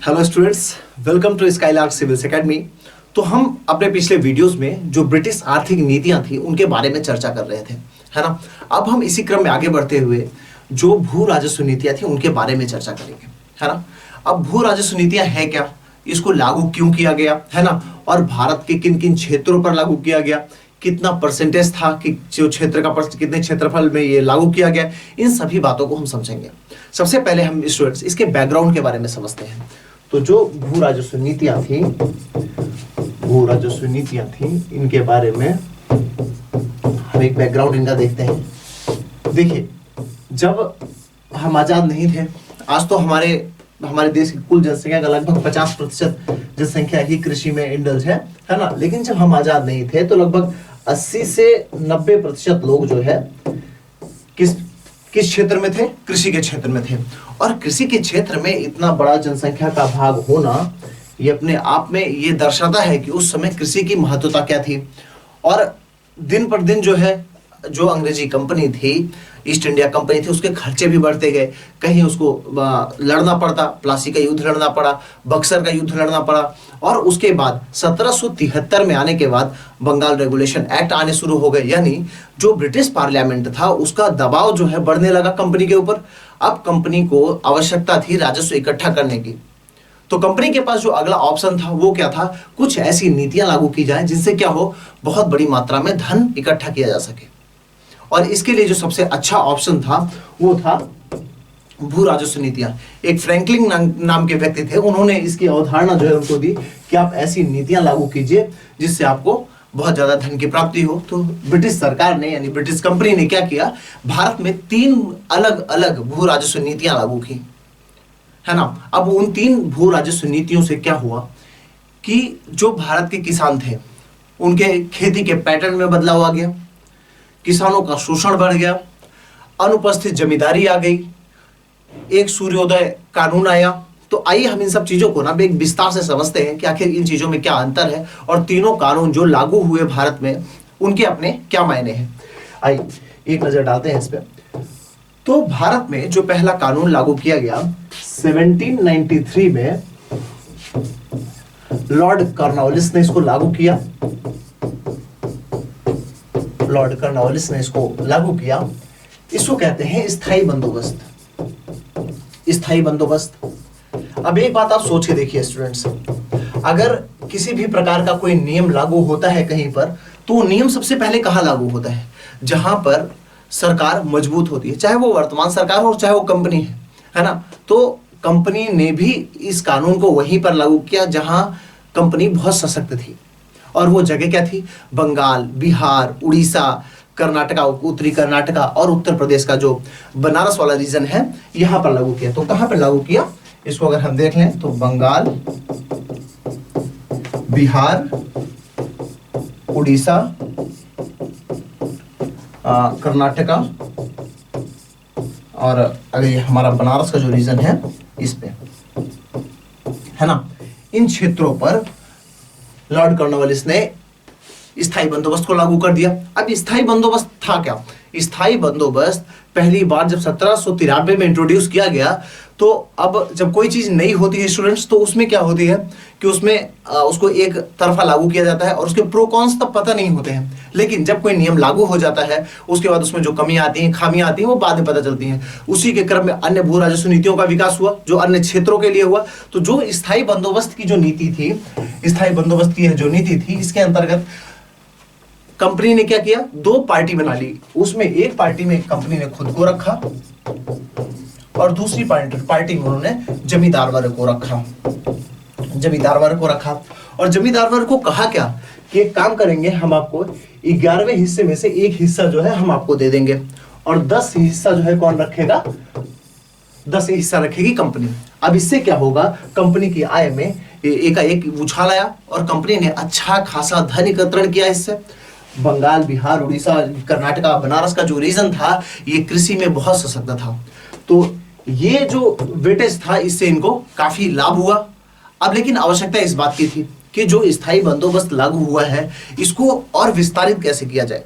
Hello students, welcome to Skylark Civils Academy. तो हम अपने पिछले वीडियोस में जो ब्रिटिश आर्थिक नीतियां थी उनके बारे में चर्चा कर रहे थे, है ना। अब हम इसी क्रम में आगे बढ़ते हुए जो भू राजस्व नीतियां थी उनके बारे में चर्चा करेंगे, है ना। अब भू राजस्व नीतियां है क्या, इसको लागू क्यों किया गया, है ना, और भारत के किन किन क्षेत्रों पर लागू किया गया, कितना परसेंटेज था कि जो क्षेत्र का कितने क्षेत्रफल में ये लागू किया गया, इन सभी बातों को हम समझेंगे। सबसे पहले हम स्टूडेंट्स इसके बैकग्राउंड के बारे में समझते हैं। तो जो भू राजस्व नीतियां थी इनके बारे में हम एक बैकग्राउंड इनका देखते हैं। देखिए, जब हम आजाद नहीं थे, आज तो हमारे देश की कुल जनसंख्या का लगभग 50% जनसंख्या ही कृषि में इंडल्ज है ना। लेकिन जब हम आजाद नहीं थे तो लगभग 80 से 90% लोग जो है किस क्षेत्र में थे, कृषि के क्षेत्र में थे। और कृषि के क्षेत्र में इतना बड़ा जनसंख्या का भाग होना, ये अपने आप में ये दर्शाता है कि उस समय कृषि की महत्वता क्या थी। और दिन पर दिन जो अंग्रेजी कंपनी थी, ईस्ट इंडिया कंपनी थी, उसके खर्चे भी बढ़ते गए। कहीं उसको लड़ना पड़ता, प्लासी का युद्ध लड़ना पड़ा, बक्सर का युद्ध लड़ना पड़ा। और उसके बाद 1773 में आने के बाद बंगाल रेगुलेशन एक्ट आने शुरू हो गए, यानी जो ब्रिटिश पार्लियामेंट था उसका दबाव जो है बढ़ने लगा कंपनी के ऊपर। अब कंपनी को आवश्यकता थी राजस्व इकट्ठा करने की। तो कंपनी के पास जो अगला ऑप्शन था वो क्या था, कुछ ऐसी नीतियां लागू की जाए जिनसे क्या हो, बहुत बड़ी मात्रा में धन इकट्ठा किया जा सके। और इसके लिए जो सबसे अच्छा ऑप्शन था वो था भू राजस्व नीतियां। एक फ्रैंकलिन नाम के व्यक्ति थे, उन्होंने इसकी अवधारणा जो है उनको दी कि आप ऐसी नीतियां लागू कीजिए जिससे आपको बहुत ज्यादा धन की प्राप्ति हो। तो ब्रिटिश सरकार ने, यानी ब्रिटिश कंपनी ने क्या किया, भारत में 3 अलग अलग भू राजस्व नीतियां लागू की, है ना। अब उन 3 भू राजस्व नीतियों से क्या हुआ कि जो भारत के किसान थे उनके खेती के पैटर्न में बदलाव आ गया, किसानों का शोषण बढ़ गया, अनुपस्थित जमींदारी आ गई, एक सूर्योदय कानून आया। तो आइए हम इन सब चीजों को ना एक विस्तार से समझते हैं कि आखिर इन चीजों में क्या अंतर है और तीनों कानून जो लागू हुए भारत में उनके अपने क्या मायने हैं। आइए एक नजर डालते हैं इस पे। तो भारत में जो पहला कानून लागू किया गया 1793 में, लॉर्ड कॉर्नवालिस ने इसको लागू किया। लॉर्ड कॉर्नवालिस ने इसको लागू किया। इसको कहते हैं स्थायी बंदोबस्त। स्थायी बंदोबस्त। अब एक बात आप सोच के देखिए स्टूडेंट्स, अगर किसी भी प्रकार का कोई नियम लागू होता है कहीं पर, तो नियम सबसे पहले कहां लागू होता है, जहां पर सरकार मजबूत होती है, चाहे वो वर्तमान सरकार हो चाहे वो कंपनी है ना। तो कंपनी ने भी इस कानून को वहीं पर लागू किया जहां कंपनी बहुत सशक्त थी। और वो जगह क्या थी, बंगाल, बिहार, उड़ीसा, कर्नाटका, उत्तरी कर्नाटका और उत्तर प्रदेश का जो बनारस वाला रीजन है, यहां पर लागू किया। तो कहां पर लागू किया, इसको अगर हम देख लें तो बंगाल, बिहार, उड़ीसा, कर्नाटका और अगर ये हमारा बनारस का जो रीजन है इस पे, है ना, इन क्षेत्रों पर लॉर्ड कॉर्नवालिस ने स्थायी बंदोबस्त को लागू कर दिया। अब स्थायी बंदोबस्त था क्या, स्थायी बंदोबस्त पहली बार जब 1793 में इंट्रोड्यूस किया गया, तो अब जब कोई चीज नई होती है स्टूडेंट्स, तो उसमें क्या होती है कि उसमें उसको एक तरफा लागू किया जाता है और उसके प्रो कॉन्स तब पता नहीं होते हैं। लेकिन जब कोई नियम लागू हो जाता है उसके बाद उसमें जो कमियां आती हैं, खामियां आती हैं, वो बाद में पता चलती हैं। उसी के क्रम में अन्य भू राजस्व नीतियों का विकास हुआ जो अन्य क्षेत्रों के लिए हुआ। तो जो स्थायी बंदोबस्त की जो नीति थी, स्थायी बंदोबस्त की जो नीति थी, इसके अंतर्गत कंपनी ने क्या किया, 2 पार्टी बना ली। उसमें एक पार्टी में कंपनी ने खुद को रखा और दूसरी पार्टी में उन्होंने जमींदार वर्ग को रखा। जमींदार वर्ग को रखा और जमींदार वर्ग को कहा क्या कि एक काम करेंगे, हम आपको 11वें हिस्से में से एक हिस्सा जो है हम आपको दे देंगे और 10 हिस्सा जो है कौन रखेगा, 10 हिस्सा रखेगी कंपनी। अब इससे क्या होगा, कंपनी की आय में एकाएक उछाल आया और कंपनी ने अच्छा खासा धन एकत्रण किया। इससे बंगाल, बिहार, उड़ीसा, कर्नाटका, बनारस का जो रीजन था, ये कृषि में बहुत सशक्त था। तो ये जो वेटेज था, इससे इनको काफी लाभ हुआ। अब लेकिन आवश्यकता इस बात की थी कि जो स्थायी बंदोबस्त लागू हुआ है इसको और विस्तारित कैसे किया जाए।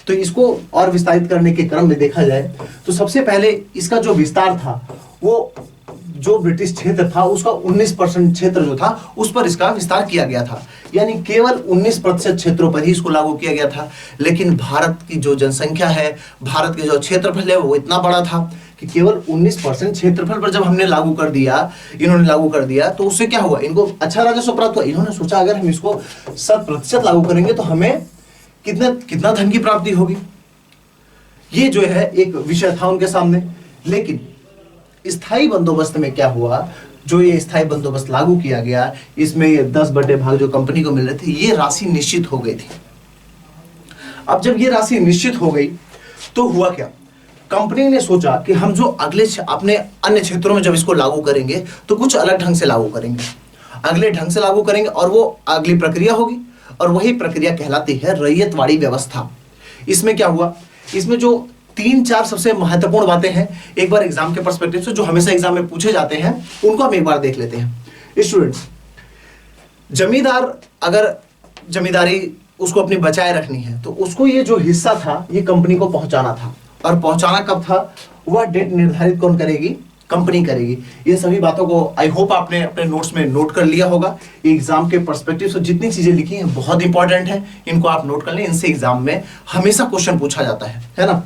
तो इसको और विस्तारित करने के क्रम में देखा जाए तो सबसे पहले इसका जो विस्तार था वो जो ब्रिटिश क्षेत्र था उसका 19% क्षेत्र जो था उस पर इसका विस्तार किया गया था, यानी केवल 19% क्षेत्रों पर ही इसको लागू किया गया था। लेकिन भारत की जो जनसंख्या है, भारत के जो क्षेत्रफल है वो इतना बड़ा था कि केवल 19% क्षेत्रफल पर जब हमने लागू कर दिया, इन्होंने लागू कर दिया, तो उससे क्या हुआ, इनको अच्छा राजस्व प्राप्त हुआ। इन्होंने सोचा अगर हम इसको 100% लागू करेंगे तो हमें कितना धन की प्राप्ति होगी। ये जो है एक विषय था उनके सामने। लेकिन स्थायी बंदोबस्त में क्या हुआ, जो ये स्थायी बंदोबस्त लागू किया गया, इसमें ये 10 बटे भाग जो कंपनी को मिल रहे थे, ये राशि निश्चित हो गई थी। अब जब ये राशि निश्चित हो गई तो हुआ क्या, कंपनी ने सोचा कि हम जो अगले अपने अन्य क्षेत्रों में जब इसको लागू करेंगे तो कुछ अलग ढंग से लागू करेंगे, अगले ढंग से लागू करेंगे, और वो अगली प्रक्रिया होगी, और वही प्रक्रिया कहलाती है रैयतवाड़ी व्यवस्था। इसमें क्या हुआ, इसमें जो 3-4 सबसे महत्वपूर्ण बातें हैं, एक बार एग्जाम के पर्सपेक्टिव से जो हमेशा एग्जाम में पूछे जाते हैं उनको हम एक बार देख लेते हैं। स्टूडेंट्स, जमींदार अगर जमींदारी उसको अपनी बचाए रखनी है तो उसको ये जो हिस्सा था ये कंपनी को पहुंचाना था, और पहुंचाना कब था, वह डेट निर्धारित कौन करेगी, कंपनी करेगी। ये सभी बातों को आई होप आपने अपने नोट्स में नोट कर लिया होगा। एग्जाम के पर्सपेक्टिव से जितनी चीजें लिखी हैं बहुत इंपॉर्टेंट है, इनको आप नोट कर लें, इनसे एग्जाम में हमेशा क्वेश्चन पूछा जाता है ना।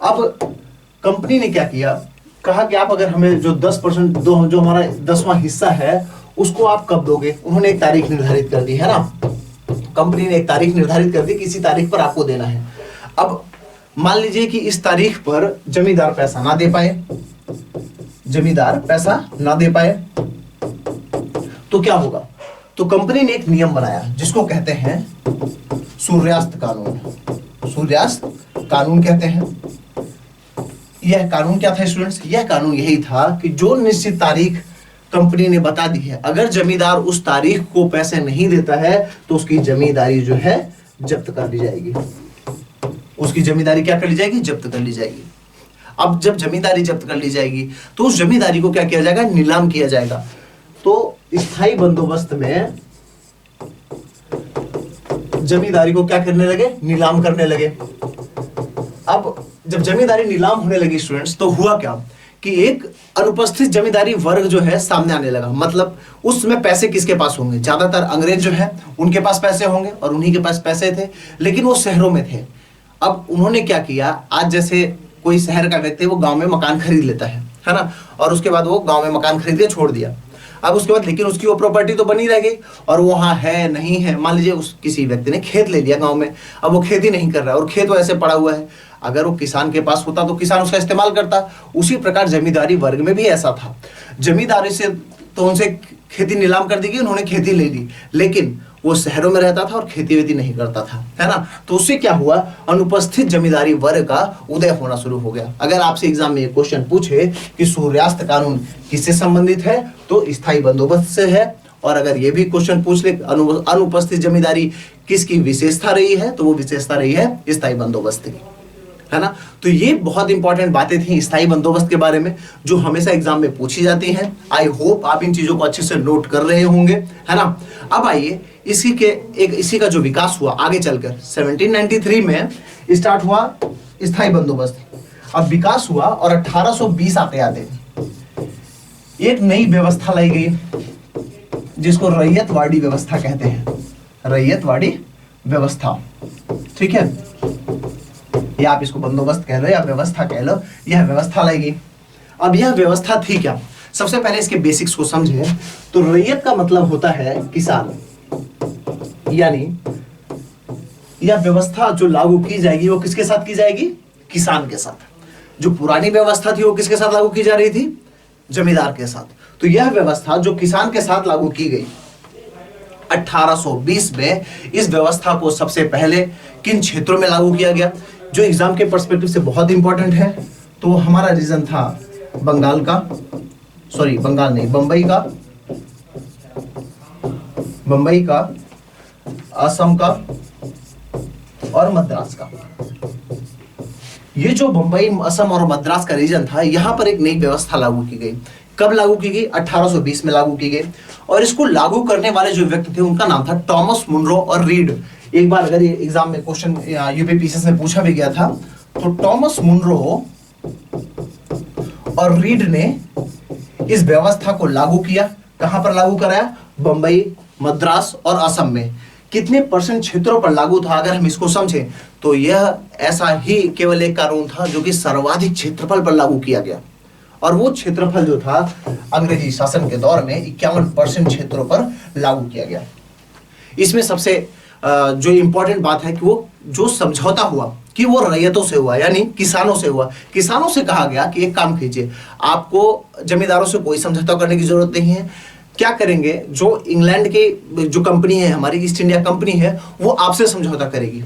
अब कंपनी ने क्या किया, कहा कि आप अगर हमें जो 10% जो हमारा 10वां हिस्सा है उसको आप कब दोगे। उन्होंने एक तारीख निर्धारित कर दी है ना, कंपनी ने एक तारीख निर्धारित कर दी कि इसी तारीख पर आपको देना है। अब मान लीजिए कि इस तारीख पर जमींदार पैसा ना दे पाए, जमींदार पैसा ना दे पाए तो क्या होगा, तो कंपनी ने एक नियम बनाया जिसको कहते हैं सूर्यास्त कानून। सूर्यास्त कानून कहते हैं। यह कानून क्या था स्टूडेंट्स, यह कानून यही था कि जो निश्चित तारीख कंपनी ने बता दी है, अगर जमींदार उस तारीख को पैसे नहीं देता है तो उसकी जमींदारी जो है जब्त कर ली जाएगी। उसकी जमींदारी क्या कर ली जाएगी, जब्त कर ली जाएगी। अब जब जमींदारी जब्त कर ली जाएगी तो उस जमींदारी को क्या किया जाएगा, नीलाम किया जाएगा। तो स्थायी बंदोबस्त में जमींदारी को क्या करने लगे, नीलाम करने लगे। अब जब जमींदारी नीलाम होने लगी स्टूडेंट्स, तो हुआ क्या कि एक अनुपस्थित जमींदारी वर्ग जो है सामने आने लगा। मतलब उसमें पैसे किसके पास होंगे, ज्यादातर अंग्रेज जो है उनके पास पैसे होंगे और उन्हीं के पास पैसे थे, लेकिन वो शहरों में थे। अब उन्होंने क्या किया, आज जैसे कोई शहर का व्यक्ति वो गांव में मकान खरीद लेता है ना, और उसके बाद वो गांव में मकान खरीद के छोड़ दिया। अब उसके बाद लेकिन उसकी वो प्रॉपर्टी तो बनी रह गई, और वहाँ है नहीं है, मान लीजिए उस किसी व्यक्ति ने खेत ले लिया गांव में, अब वो खेती नहीं कर रहा है और खेत वो ऐसे पड़ा हुआ है। अगर वो किसान के पास होता तो किसान उसका इस्तेमाल करता। उसी प्रकार जमींदारी वर्ग में भी ऐसा था। जमींदारी से तो उनसे खेती नीलाम कर दी गई, उन्होंने खेती ले ली, लेकिन वो शहरों में रहता था और खेती वेती नहीं करता था, है ना। तो उससे क्या हुआ, अनुपस्थित जमींदारी वर्ग का उदय होना शुरू हो गया। अगर आपसे एग्जाम में एक क्वेश्चन पूछे कि सूर्यास्त कानून किससे संबंधित है, तो स्थायी बंदोबस्त से है। और अगर ये भी क्वेश्चन पूछ ले अनुपस्थित जमींदारी किसकी विशेषता रही है, तो वो विशेषता रही है स्थायी बंदोबस्त की, है ना। तो ये बहुत इंपॉर्टेंट बातें थी स्थायी बंदोबस्त के बारे में, जो हमेशा एग्जाम में पूछी जाती हैं। आई होप आप इन चीजों को अच्छे से नोट कर रहे होंगे, है ना। अब आइए इसी का जो विकास हुआ आगे चलकर 1793 में स्टार्ट हुआ स्थायी बंदोबस्त। अब विकास हुआ और 1820 आते आते एक नई व्यवस्था लाई गई जिसको रैयतवाड़ी व्यवस्था कहते हैं। रैयतवाड़ी व्यवस्था, ठीक है, या आप इसको बंदोबस्त कह लो या व्यवस्था कह लो, यह व्यवस्था लाई गई। अब यह व्यवस्था थी क्या, सबसे पहले इसके बेसिक्स को समझें। तो रैयत का मतलब होता है किसान, यानी यह व्यवस्था जो लागू की जाएगी वो किसके साथ की जाएगी, किसान के साथ। जो पुरानी व्यवस्था थी वो किसके साथ लागू की जा रही थी, जमींदार के साथ। तो यह व्यवस्था जो किसान के साथ लागू की गई 1820 में, इस व्यवस्था को सबसे पहले किन क्षेत्रों में लागू किया गया, जो एग्जाम के पर्सपेक्टिव से बहुत इंपॉर्टेंट है। तो हमारा रीजन था बंगाल का, सॉरी बंगाल नहीं, बंबई का, असम का और मद्रास का। ये जो बंबई, असम और मद्रास का रीजन था, यहां पर एक नई व्यवस्था लागू की गई। कब लागू की गई, 1820 में लागू की गई। और इसको लागू करने वाले जो व्यक्ति थे उनका नाम था टॉमस मुनरो और रीड। एक बार अगर ये एग्जाम में क्वेश्चन यूपीपीसीएस में पूछा भी गया था, तो टॉमस मुनरो और रीड ने इस व्यवस्था को लागू किया। कहां पर लागू कराया? बंबई, मद्रास और असम में। कितने परसेंट क्षेत्रों पर लागू था? अगर हम इसको समझें तो यह ऐसा ही केवल एक कानून था जो कि सर्वाधिक क्षेत्रफल पर लागू किया गया, और वो क्षेत्रफल जो था अंग्रेजी शासन के दौर में 51% क्षेत्रों पर लागू किया गया। इसमें सबसे जो इंपॉर्टेंट बात है कि वो जो समझौता हुआ कि वो रैयतों से हुआ, यानी किसानों से हुआ। किसानों से कहा गया कि एक काम कीजिए, आपको जमींदारों से कोई समझौता करने की जरूरत नहीं है। क्या करेंगे, जो इंग्लैंड की जो कंपनी है, हमारी ईस्ट इंडिया कंपनी है, वो आपसे समझौता करेगी।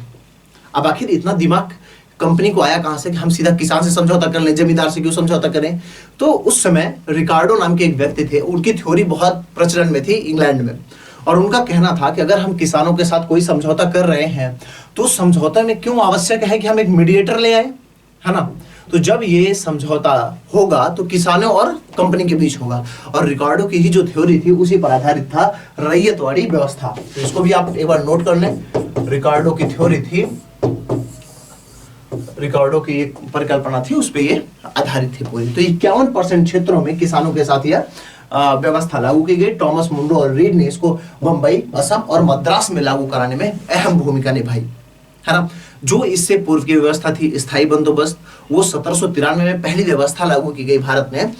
अब आखिर इतना दिमाग कंपनी को आया कहां से कि हम सीधा किसान से समझौता कर लें, जमींदार से क्यों समझौता करें? तो उस समय रिकार्डो नाम के एक व्यक्ति थे, उनकी थ्योरी बहुत प्रचलन में थी इंग्लैंड में, और उनका कहना था कि अगर हम किसानों के साथ कोई समझौता कर रहे हैं तो समझौता में क्यों आवश्यक है कि हम एक मीडिएटर ले आए, है ना? तो जब ये समझौता होगा तो किसानों और कंपनी के बीच होगा, और रिकार्डो की ही जो थ्योरी थी उसी पर आधारित था रैयतवाड़ी व्यवस्था। तो इसको भी आप एक बार नोट कर लें। रिकार्डो की थ्योरी थी, रिकार्डो की एक परिकल्पना थी, उस पर ये आधारित थी पूरी। तो 51% क्षेत्रों में किसानों के साथ यह व्यवस्था लागू की गई। टॉमस मुंडो और रीड ने इसको बंबई, असम और मद्रास में लागू कराने में अहम भूमिका निभाई, है ना? जो इससे पूर्व की व्यवस्था थी स्थायी बंदोबस्त, वो 1793 में पहली व्यवस्था लागू की गई भारत में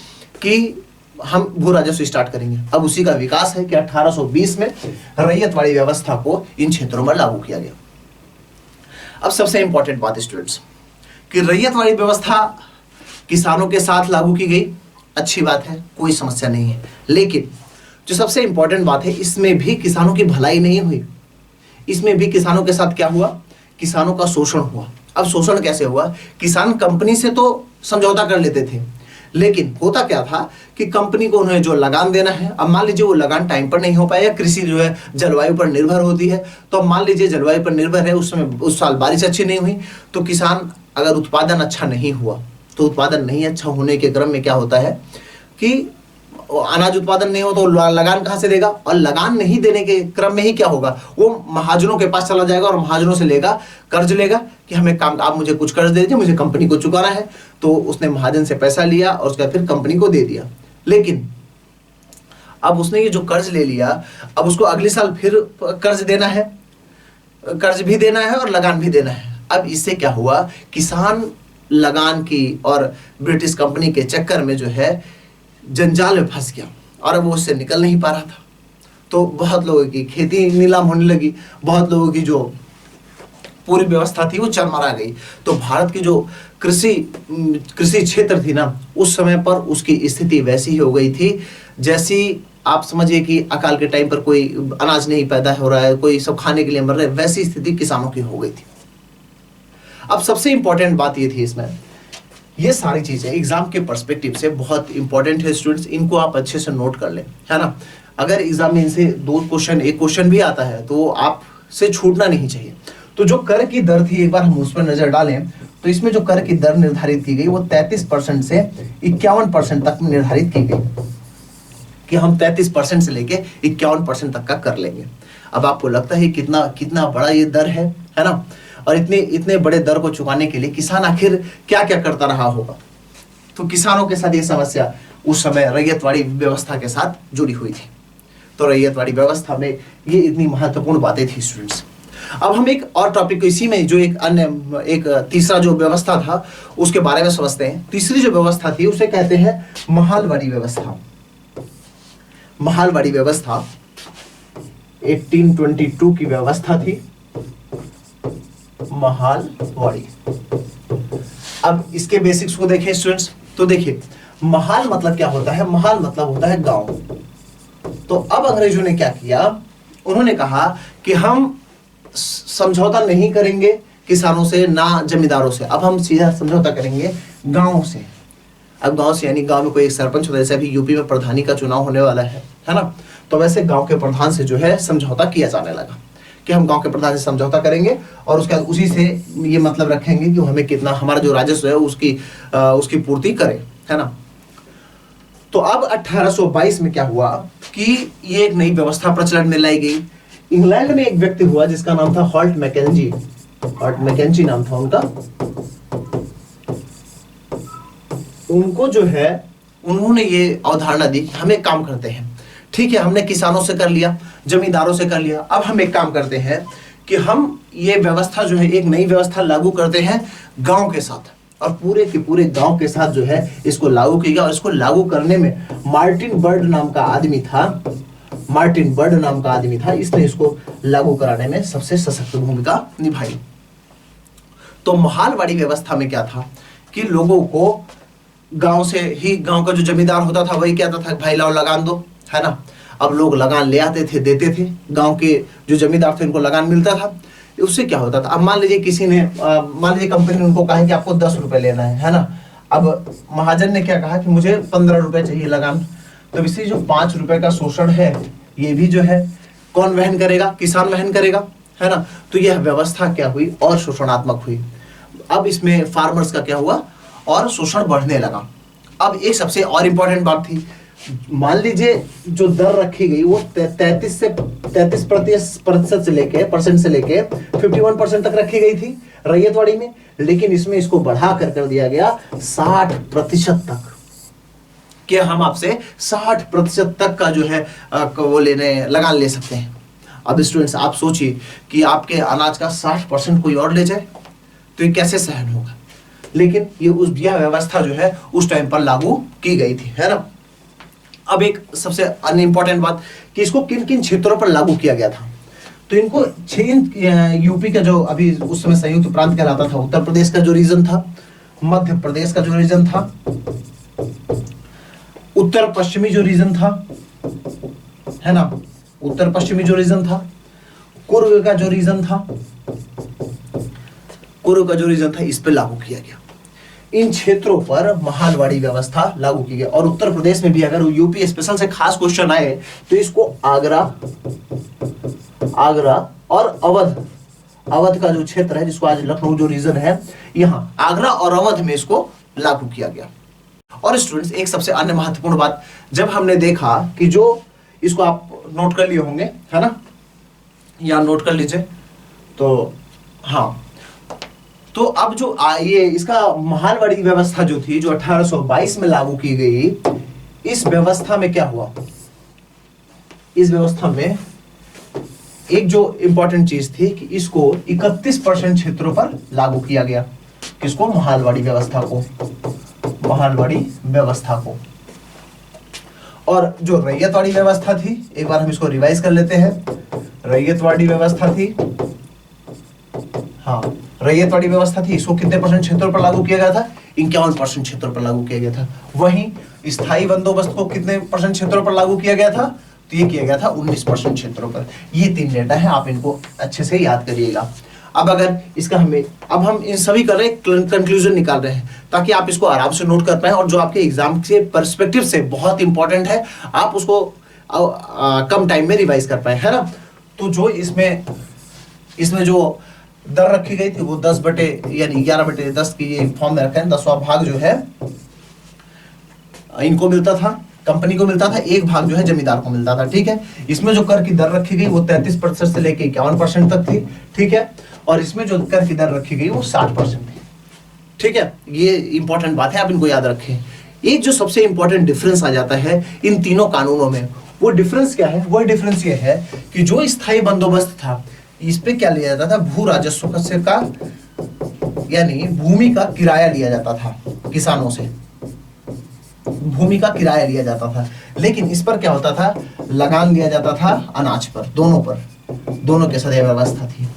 कि हम भू राजस्व स्टार्ट करेंगे। अब उसी का विकास है कि 1820 में रैयतवाड़ी व्यवस्था को इन क्षेत्रों में लागू किया गया। अब सबसे इंपॉर्टेंट बात स्टूडेंट्स, कि रैयतवाड़ी व्यवस्था किसानों के साथ लागू की गई, अच्छी बात है, कोई समस्या नहीं है। लेकिन जो सबसे इंपॉर्टेंट बात है, इसमें भी किसानों की भलाई नहीं हुई। इसमें भी किसानों के साथ क्या हुआ? किसानों का शोषण हुआ। अब शोषण कैसे हुआ? किसान कंपनी से तो समझौता कर लेते थे, लेकिन होता क्या था कि कंपनी को उन्हें जो लगान देना है, अब मान लीजिए वो लगान टाइम पर नहीं हो पाया, कृषि जो है जलवायु पर निर्भर होती है, तो अब मान लीजिए जलवायु पर निर्भर है, उस समय उस साल बारिश अच्छी नहीं हुई, तो किसान अगर उत्पादन अच्छा नहीं हुआ, तो उत्पादन नहीं अच्छा होने के क्रम में क्या होता है कि अनाज उत्पादन नहीं हो तो लगान कहां से देगा, और लगान नहीं देने के क्रम में ही क्या होगा, वो महाजनों के पास चला जाएगा और महाजनों से लेगा, कर्ज लेगा कि हमें काम, आप मुझे कुछ कर्ज दे दीजिए, मुझे कंपनी को चुकाना है। तो उसने महाजन से पैसा लिया और उसका फिर कंपनी को दे दिया। लेकिन अब उसने ये जो कर्ज ले लिया, अब उसको अगले साल फिर कर्ज देना है, कर्ज भी देना है और लगान भी देना है। अब इससे क्या हुआ, किसान लगान की और ब्रिटिश कंपनी के चक्कर में जो है जंजाल में फंस गया, और अब वो उससे निकल नहीं पा रहा था। तो बहुत लोगों की खेती नीलाम होने लगी, बहुत लोगों की जो पूरी व्यवस्था थी वो चरमरा गई। तो भारत की जो कृषि क्षेत्र थी ना, उस समय पर उसकी स्थिति वैसी ही हो गई थी जैसी आप समझिए कि अकाल के टाइम पर कोई अनाज नहीं पैदा हो रहा है, कोई सब खाने के लिए मर रहे, वैसी स्थिति किसानों की हो गई थी। अब सबसे इंपॉर्टेंट बात ये थी इसमें, ये सारी चीजें एग्जाम के पर्सपेक्टिव से बहुत इंपॉर्टेंट है स्टूडेंट्स, इनको आप अच्छे से नोट कर लें, है ना? अगर एग्जाम में इनसे एक क्वेश्चन भी आता है तो आपसे छूटना नहीं चाहिए। तो जो कर की दर थी, एक बार हम उस पर नजर डालें तो इसमें जो कर की दर निर्धारित की गई वो 33% से 51% तक निर्धारित की गई, कि हम 33% से लेके 51% तक का कर लेंगे। अब आपको लगता है कितना कितना बड़ा ये दर है ना? और इतने बड़े दर को चुकाने के लिए किसान आखिर क्या क्या करता रहा होगा? तो किसानों के साथ ये समस्या उस समय रैयतवाड़ी व्यवस्था के साथ जुड़ी हुई थी। तो रैयतवाड़ी व्यवस्था में ये इतनी महत्वपूर्ण बातें थी स्टूडेंट्स। अब हम एक और टॉपिक को इसी में जो एक तीसरा जो व्यवस्था था उसके बारे में समझते हैं। तीसरी जो व्यवस्था थी उसे कहते हैं महालवाड़ी व्यवस्था। महालवाड़ी व्यवस्था 1822 की व्यवस्था थी, महालवाड़ी। अब इसके बेसिक्स को देखें स्टूडेंट्स, तो देखिए महाल मतलब क्या होता है? महाल मतलब होता है गांव। तो अब अंग्रेजों ने क्या किया, उन्होंने कहा कि हम समझौता नहीं करेंगे किसानों से ना जमींदारों से, अब हम सीधा समझौता करेंगे गांव से। अब गांव से यानी गांव में कोई एक सरपंच होता है, जैसे अभी यूपी में प्रधानी का चुनाव होने वाला है ना? तो वैसे गांव के प्रधान से जो है समझौता किया जाने लगा कि हम गांव के प्रधान से समझौता करेंगे और उसके बाद उसी से ये मतलब रखेंगे कि हमें कितना, हमारा जो राजस्व है उसकी पूर्ति करे, है ना? तो अब 1822 में क्या हुआ कि ये एक नई व्यवस्था प्रचलन में लाई गई। इंग्लैंड में एक व्यक्ति हुआ जिसका नाम था हॉल्ट मैकेंजी नाम था उनका। उनको जो है उन्होंने ये अवधारणा दी कि हम एक काम करते हैं, ठीक है, हमने किसानों से कर लिया, जमींदारों से कर लिया, अब हम एक काम करते हैं कि हम ये व्यवस्था जो है, एक नई व्यवस्था लागू करते हैं गांव के साथ, और पूरे के पूरे गांव के साथ जो है इसको लागू किया। और इसको लागू करने में मार्टिन बर्ड नाम का आदमी था, मार्टिन बर्ड नाम का आदमी था, इसने इसको लागू कराने में सबसे सशक्त भूमिका निभाई। तो महालवाड़ी व्यवस्था में क्या था कि लोगों को गांव से ही, गांव का जो जमींदार होता था वही कहता था भाई लाओ लगान दो, है ना। अब लोग लगान ले आते थे, देते थे, गांव के जो जमींदार थे उनको लगान मिलता था। उससे क्या होता था, अब मान लीजिए किसी ने, मान लीजिए कंपनी ने उनको कहा है कि आपको 10 रुपए लेना है ना। अब महाजन ने क्या कहा कि मुझे 15 रुपए चाहिए लगान। तो इससे जो 5 रुपए का शोषण है ये भी जो है कौन वहन करेगा, किसान वहन करेगा, है ना। तो यह व्यवस्था क्या हुई, और शोषणात्मक हुई। अब इसमें फार्मर्स का क्या हुआ, और शोषण बढ़ने लगा। अब एक सबसे और इम्पोर्टेंट बात थी, मान लीजिए जो दर रखी गई वो 33% से लेके 51% तक रखी गई थी रैयतवाड़ी में, लेकिन इसमें इसको बढ़ा कर दिया गया 60% तक, कि हम आपसे 60% तक का जो है वो लगान ले सकते हैं। अब स्टूडेंट्स आप सोचिए कि आपके अनाज का 60% कोई और ले जाए तो ये कैसे सहन होगा। लेकिन यह व्यवस्था जो है उस टाइम पर लागू की गई थी, है ना। अब एक सबसे अन्य इंपॉर्टेंट बात कि इसको किन किन क्षेत्रों पर लागू किया गया था। तो इनको 6 यूपी का जो अभी उस समय संयुक्त प्रांत कहलाता था, उत्तर प्रदेश का जो रीजन था, मध्य प्रदेश का जो रीजन था, उत्तर पश्चिमी जो रीजन था, है ना, उत्तर पश्चिमी जो रीजन था, कुर्ग का जो रीजन था, कुर्ग का जो रीजन था, इस पे लागू किया गया। इन क्षेत्रों पर महालवाड़ी व्यवस्था लागू की गई। और उत्तर प्रदेश में भी अगर यूपी स्पेशल से खास क्वेश्चन आए तो इसको आगरा और अवध का जो क्षेत्र है, जिसको आज लखनऊ जो रीजन है, यहाँ आगरा और अवध में इसको लागू किया गया। और स्टूडेंट्स एक सबसे अन्य महत्वपूर्ण बात, जब हमने देखा कि जो इसको आप नोट कर लिए होंगे, है ना, या नोट कर लीजिए, तो हाँ, तो अब जो ये इसका महालवाड़ी व्यवस्था जो थी, जो 1822 में लागू की गई, इस व्यवस्था में क्या हुआ, इस व्यवस्था में एक जो इंपॉर्टेंट चीज थी कि इसको 31% क्षेत्रों पर लागू किया गया। किसको, महालवाड़ी व्यवस्था को, महालवाड़ी व्यवस्था को। और जो रैयतवाड़ी व्यवस्था थी, एक बार हम इसको रिवाइज कर लेते हैं। रैयतवाड़ी व्यवस्था थी, हाँ, रैयतवाड़ी व्यवस्था थी, इसको कितने % क्षेत्रों पर लागू किया गया था, 51% क्षेत्रों पर लागू किया गया था। वहीं स्थायी बंदोबस्त को कितने % क्षेत्रों पर लागू किया गया था, तो ये किया गया था 19% क्षेत्रों पर। ये 3 डेटा है, आप इनको अच्छे से याद करिएगा। अब अगर इसका अब हम इन सभी का कंक्लूजन निकाल रहे हैं ताकि आप इसको आराम से नोट कर पाए, और जो आपके एग्जाम के पर्सपेक्टिव से बहुत इंपॉर्टेंट है, आप उसको कम टाइम में रिवाइज कर पाए, है ना। तो जो इसमें जो दर रखी गई थी वो 11/10 की ये फॉर्म में रखा है। 10वां भाग जो है इनको मिलता था, कंपनी को मिलता था, 1 भाग जो है जमींदार को मिलता था, ठीक है। इसमें जो कर की दर रखी गई वो 33% से लेके 51% तक थी, ठीक है। और इसमें जो कर की दर रखी गई वो 60% थी, ठीक है। ये इंपॉर्टेंट बात है, आप इनको याद रखें। एक जो सबसे इंपॉर्टेंट डिफरेंस आ जाता है इन तीनों कानूनों में, वो डिफरेंस क्या है, वो डिफरेंस ये है कि जो स्थायी बंदोबस्त था, इस पे क्या लिया जाता था, भू राजस्व का, यानी भूमि का किराया लिया जाता था किसानों से, भूमि का किराया लिया जाता था। लेकिन इस पर क्या होता था, लगान लिया जाता था अनाज पर, दोनों के साथ यह व्यवस्था थी,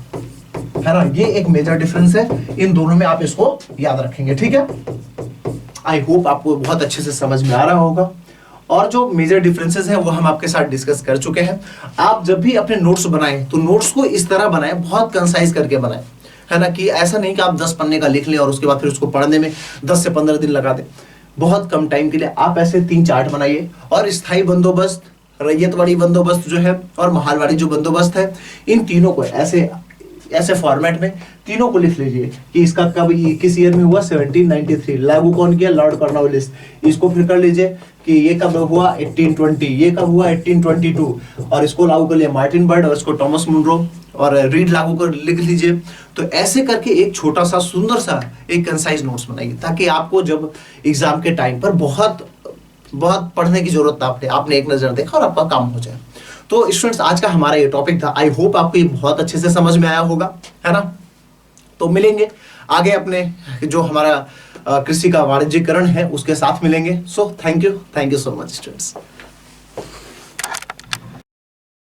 है ना। ये एक मेजर डिफरेंस है इन दोनों में, आप इसको याद रखेंगे, ठीक है। आई होप आपको बहुत अच्छे से समझ में आ रहा होगा। और जो मेजर डिफरेंसेस हैं वो हम आपके साथ डिस्कस कर चुके हैं। आप जब भी अपने नोट्स बनाएं तो नोट्स को इस तरह बनाएं, बहुत कंसाइज करके बनाएं, है ना, कि ऐसा नहीं कि आप 10 पन्ने का लिख लें और उसके बाद फिर उसको पढ़ने में 10 से 15 दिन लगा दें। बहुत कम टाइम के लिए आप ऐसे 3 चार्ट बनाइए, और स्थायी बंदोबस्त, रैयतवाड़ी बंदोबस्त जो है, और महालवाड़ी जो बंदोबस्त है, इन तीनों को ऐसे फॉर्मेट में तीनों को लिख लीजिए कि इसका कब, किस ईयर में हुआ, 1793, लागू कौन किया, लॉर्ड कॉर्नवालिस। इसको फिर कर लीजिए कि ये कब हुआ, 1820, ये कब हुआ, 1822, और इसको लागू कर लिया मार्टिन बर्ड, और इसको टॉमस मुनरो और रीड लागू कर लिख लीजिए। तो ऐसे करके एक छोटा सा सुंदर सा एक कंसाइज नोट्स बनाइए, ताकि आपको जब एग्जाम के टाइम पर बहुत बहुत पढ़ने की जरूरत था, आपने एक नजर देखा और आपका काम हो जाए। तो स्टूडेंट्स, आज का हमारा ये टॉपिक था। आई होप आपको ये बहुत अच्छे से समझ में आया होगा, है ना। तो मिलेंगे आगे अपने जो हमारा कृषि का वाणिज्यीकरण है उसके साथ मिलेंगे। So thank you so much students.